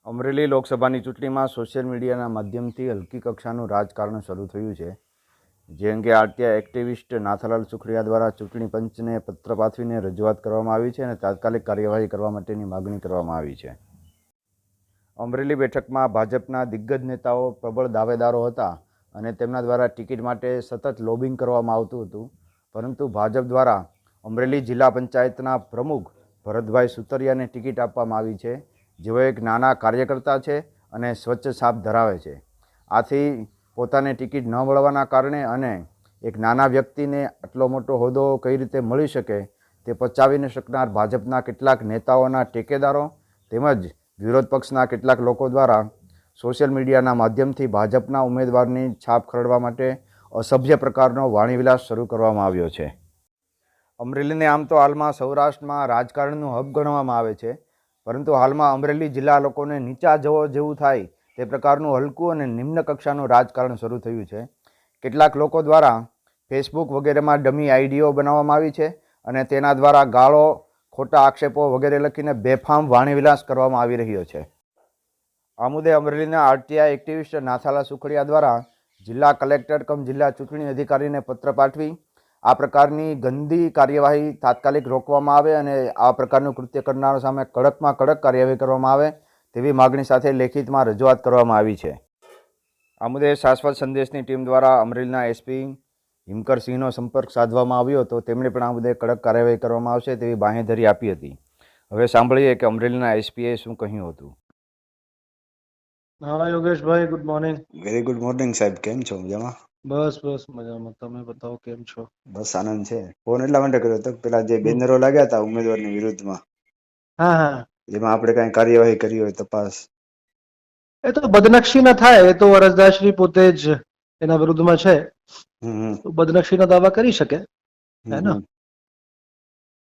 અમરેલી લોકસભાની ચૂંટણીમાં સોશિયલ મીડિયાના માધ્યમથી હલકી કક્ષાનું રાજકારણ શરૂ થયું છે. જે અંગે આરટીઆઈ એક્ટિવિસ્ટ નાથાલાલ સુખડિયા દ્વારા ચૂંટણી પંચને પત્ર પાઠવીને રજૂઆત કરવામાં આવી છે અને તાત્કાલિક કાર્યવાહી કરવા માટેની માગણી કરવામાં આવી છે. અમરેલી બેઠકમાં ભાજપના દિગ્ગજ નેતાઓ પ્રબળ દાવેદારો હતા અને તેમના દ્વારા ટિકિટ માટે સતત લોબિંગ કરવામાં આવતું હતું, પરંતુ ભાજપ દ્વારા અમરેલી જિલ્લા પંચાયતના પ્રમુખ ભરતભાઈ સુતરિયાને ટિકિટ આપવામાં આવી છે, જેઓ એક નાના કાર્યકર્તા છે અને સ્વચ્છ છાપ ધરાવે છે. આથી પોતાને ટિકિટ ન મળવાના કારણે અને એક નાના વ્યક્તિને આટલો મોટો હોદ્દો કઈ રીતે મળી શકે તે પચાવી ન શકનાર ભાજપના કેટલાક નેતાઓના ટેકેદારો તેમજ વિરોધ પક્ષના કેટલાક લોકો દ્વારા સોશિયલ મીડિયાના માધ્યમથી ભાજપના ઉમેદવારની છાપ ખરડવા માટે અસભ્ય પ્રકારનો વાણીવિલાસ શરૂ કરવામાં આવ્યો છે. અમરેલીને આમ તો હાલમાં સૌરાષ્ટ્રમાં રાજકારણનું હબ ગણવામાં આવે છે, પરંતુ હાલમાં અમરેલી જિલ્લા લોકોને નીચા જવો જેવું થાય તે પ્રકારનું હલકું અને નિમ્ન કક્ષાનું રાજકારણ શરૂ થયું છે. કેટલાક લોકો દ્વારા ફેસબુક વગેરેમાં ડમી આઈડીઓ બનાવવામાં આવી છે અને તેના દ્વારા ગાળો, ખોટા આક્ષેપો વગેરે લખીને બેફામ વાણીવિલાસ કરવામાં આવી રહ્યો છે. આ મુદ્દે અમરેલીના આરટીઆઈ એક્ટિવિસ્ટ નાથાલાલ સુખડિયા દ્વારા જિલ્લા કલેક્ટર કમ જિલ્લા ચૂંટણી અધિકારીને પત્ર પાઠવી આ પ્રકારની ગંદી કાર્યવાહી તાત્કાલિક રોકવામાં આવે અને આ પ્રકારનું કૃત્ય કરનારો સામે કડકમાં કડક કાર્યવાહી કરવામાં આવે તેવી માગણી સાથે લેખિતમાં રજૂઆત કરવામાં આવી છે. આ મુદ્દે શાશ્વત સંદેશની ટીમ દ્વારા અમરેલીના એસપી હિમકરસિંહનો સંપર્ક સાધવામાં આવ્યો હતો. તેમણે પણ આ મુદ્દે કડક કાર્યવાહી કરવામાં આવશે તેવી બાંહેધરી આપી હતી. હવે સાંભળીએ કે અમરેલીના એસપીએ શું કહ્યું હતું. હા Yogeshbhai, good morning. Very good morning સાહેબ, કેમ છો? મજામાં? બસ મજામાં. તમે બતાવો કેમ છો? બસ આનંદ છે. ફોન એટલા માટે કર્યો હતો, પેલા જે બેનરો લાગ્યા હતા ઉમેદવારની વિરુદ્ધમાં, હા, એમાં આપણે કઈ કાર્યવાહી કરી હોય તપાસ? એ તો બદનક્ષી ના થાય, એ તો અરજદારશ્રી પોતે જ એના વિરુદ્ધમાં છે, તો બદનક્ષી ના દાવા કરી શકે, હે ને?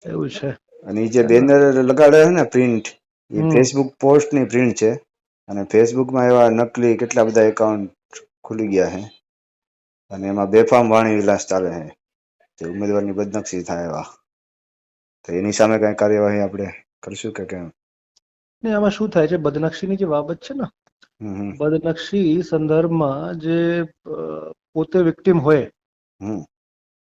એવું છે. અને એ જે બેનર લગાડે છે ને પ્રિન્ટ, એ ફેસબુક પોસ્ટ ની પ્રિન્ટ છે અને ફેસબુકમાં એવા નકલી કેટલા બધા એકાઉન્ટ ખુલી ગયા છે અને એમાં બેફામ વાણી વિલાસ ચાલે છે, જે ઉમેદવારની બદનક્ષી થાય એવા. તો એની સામે કઈ કાર્યવાહી આપણે કરશું કે કેમ? ને આમાં શું થાય છે, બદનક્ષીની જે બાબત છે ને, બદનક્ષી સંદર્ભમાં જે પોતે વિક્ટિમ હોય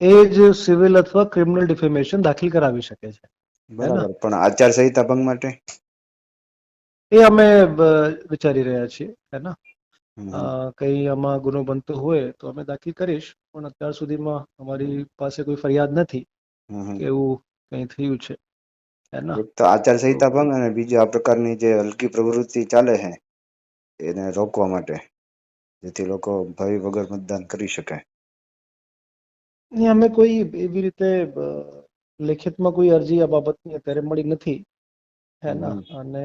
એ જ સિવિલ અથવા ક્રિમિનલ ડિફેમેશન દાખલ કરાવી શકે છે. બરાબર, પણ આચારસંહિતા ભંગ માટે એ અમે વિચારી રહ્યા છીએ, હે ને? કઈ આમાં ગુનો બનતો હોય તો અમે દાખલ કરીશ, પણ અત્યાર સુધીમાં અમારી પાસે કોઈ ફરિયાદ નથી કે એવું કઈ થયું છે. એક તો આચારસંહિતા ભંગ અને બીજી આ પ્રકારની જે હલકી પ્રવૃત્તિ ચાલે છે એને રોકવા માટે, જેથી લોકો ભય વગર મતદાન કરી શકે. અમે કોઈ એવી રીતે લેખિતમાં કોઈ અરજી આ બાબતની અત્યારે મળી નથી, હે ને? અને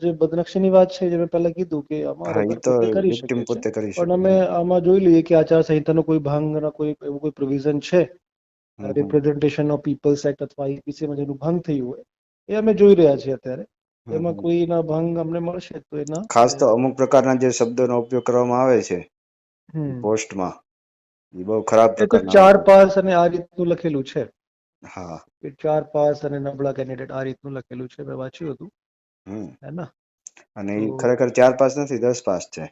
જે બદનક્ષીની વાત છે, જે મેં પહેલા કીધું કે આમાં આરોપી પોતે કરી શકે છે, પણ અમે આમાં જોઈ લઈએ કે આચારસંહિતાનો કોઈ ભંગના કોઈ એવું કોઈ પ્રોવિઝન છે, રિપ્રેઝન્ટેશન ઓફ પીપલ્સ એક્ટ અથવા આઈપીસીમાં જેનું ભંગ થયું હોય એ અમે જોઈ રહ્યા છીએ અત્યારે. એમાં કોઈના ભંગ અમને મળશે તો એના ખાસ તો અમુક પ્રકારના જે શબ્દોનો ઉપયોગ કરવામાં આવે છે પોસ્ટમાં, એ બહુ ખરાબ પ્રકારના. 4 પાસ અને આ રીતનું લખેલું છે. હા, 4 પાસ અને નબળા કેન્ડિડેટ આ રીતનું લખેલું છે, મેં વાંચ્યું હતું, હે ને? અને એ ખરેખર 4 પાસ નથી, 10 પાસ છે.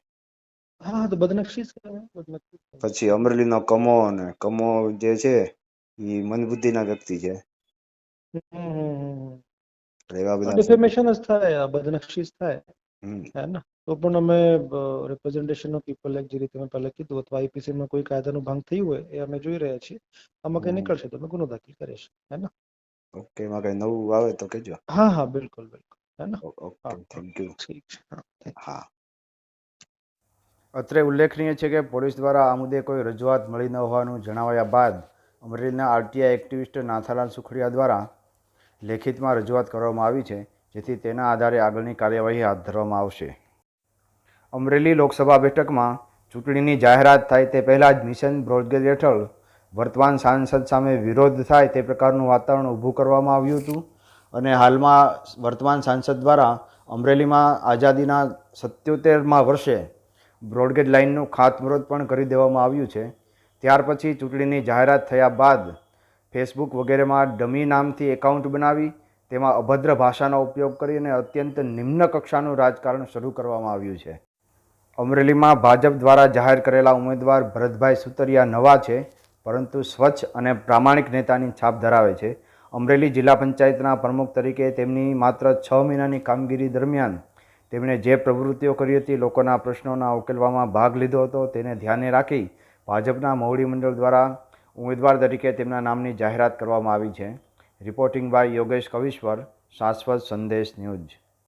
હા, તો બદનક્ષી છે. પછી અમરેલીનો કમો, અને કમો જે છે એ મંદબુદ્ધિના વ્યક્તિ છે. એવા બધા ડિફેમેશન જ થાય, બદનક્ષી જ થાય, હે ને? તો પણ અમે રિપ્રેઝન્ટેશન ઓફ પીપલ એક્ટ જે રીતે મેં પહેલા કીધું અથવા આઈપીસીમાં કોઈ કાયદાનું ભંગ થયું હોય એ અમે જોઈ રહ્યા છીએ. આમાં કઈ નીકળશે તો અમે ગુનો દાખલ કરીશ, હે ને? ઓકે, એમાં કઈ નવું આવે તો કહેજો. હા, બિલકુલ, હે ને? Okay, thank you. ઠીક છે. હા. અત્રે ઉલ્લેખનીય છે કે પોલીસ દ્વારા આ મુદ્દે કોઈ રજૂઆત મળી ન હોવાનું જણાવ્યા બાદ અમરેલીના આરટીઆઈ એક્ટિવિસ્ટ નાથાલાલ સુખડિયા દ્વારા લેખિતમાં રજૂઆત કરવામાં આવી છે, જેથી તેના આધારે આગળની કાર્યવાહી હાથ ધરવામાં આવશે. અમરેલી લોકસભા બેઠકમાં ચૂંટણીની જાહેરાત થાય તે પહેલાં જ મિશન બ્રોડગેજ હેઠળ વર્તમાન સાંસદ સામે વિરોધ થાય તે પ્રકારનું વાતાવરણ ઊભું કરવામાં આવ્યું હતું અને હાલમાં વર્તમાન સાંસદ દ્વારા અમરેલીમાં આઝાદીના 77મા વર્ષે બ્રોડગેજ લાઇનનું ખાતમુહૂર્ત પણ કરી દેવામાં આવ્યું છે. ત્યાર પછી ચૂંટણીની જાહેરાત થયા બાદ ફેસબુક વગેરેમાં ડમી નામથી એકાઉન્ટ બનાવી તેમાં અભદ્ર ભાષાનો ઉપયોગ કરી અને અત્યંત નિમ્ન કક્ષાનું રાજકારણ શરૂ કરવામાં આવ્યું છે. અમરેલીમાં ભાજપ દ્વારા જાહેર કરેલા ઉમેદવાર ભરતભાઈ સુતરિયા નવા છે, પરંતુ સ્વચ્છ અને પ્રામાણિક નેતાની છાપ ધરાવે છે. અમરેલી જિલ્લા પંચાયતના પ્રમુખ તરીકે તેમની માત્ર 6 મહિનાની કામગીરી દરમિયાન તેમણે જે પ્રવૃત્તિઓ કરી હતી, લોકોના પ્રશ્નોના ઉકેલવામાં ભાગ લીધો હતો, તેને ધ્યાને રાખી ભાજપના મોવડી મંડળ દ્વારા ઉમેદવાર તરીકે તેમના નામની જાહેરાત કરવામાં આવી છે. રિપોર્ટિંગ બાય યોગેશ કવિશ્વર, શાશ્વત સંદેશ ન્યૂઝ.